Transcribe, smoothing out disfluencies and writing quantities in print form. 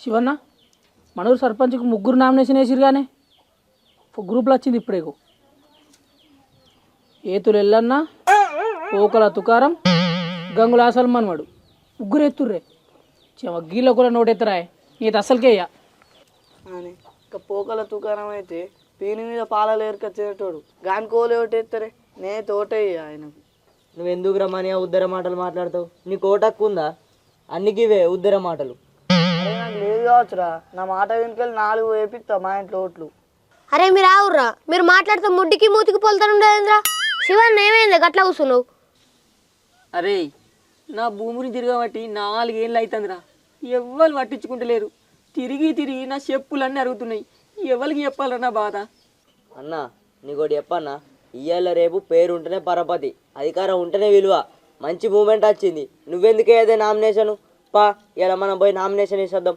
శివన్న మనూరు సర్పంచ్కి 3 నామినేషన్ వేసిరు కానీ గ్రూప్లో వచ్చింది ఇప్పుడే. ఏతులు ఎల్లన్న, పోకల తుకారం, గంగుల సల్మాన్ వాడు 3 ఎత్తుర్రే. గీలో కూడా నోటెత్తరా నీది అసలుకే అయ్యా అని. ఇంకా పోకల తుకారం అయితే పీని మీద పాలలు ఏరుకొచ్చేటోడు గాని కోలు ఓటేస్తారే నే తోటయ్యా ఆయనకు. నువ్వు ఎందుకు రమ్మని ఉద్దర మాటలు మాట్లాడతావు? నీకు ఓటక్కు ఉందా? అన్నికివే ఉద్దర మాటలు. అరే నాకు లేదు కావచ్చురా, నా మాట వెనుకలు 4 వేపిస్తా మా ఇంట్లో ఓట్లు. అరే మీరు ఆవుర్రా, మీరు మాట్లాడితే ముడ్డికి మూతికి పోలుతానుండేంద్రా. శివన్ ఏమైంది గట్లా కూర్చున్నావు? అరే నా భూమిని తిరగబట్టి 4 ఏళ్ళు అవుతుందిరా, ఎవ్వరు పట్టించుకుంటలేరు. తిరిగి తిరిగి నా చెప్పులన్నీ అరుగుతున్నాయి. ఎవరికి చెప్పాలరా నా బాధ? అన్న నీకోటి చెప్పన్నా, ఇయ్యాల రేపు పేరు ఉంటేనే పరపతి, అధికారం ఉంటేనే విలువ. మంచి మూమెంట్ వచ్చింది, నువ్వెందుకే అదే నామినేషను? పా ఇలా మనం పోయి నామినేషన్ వేసేద్దాం.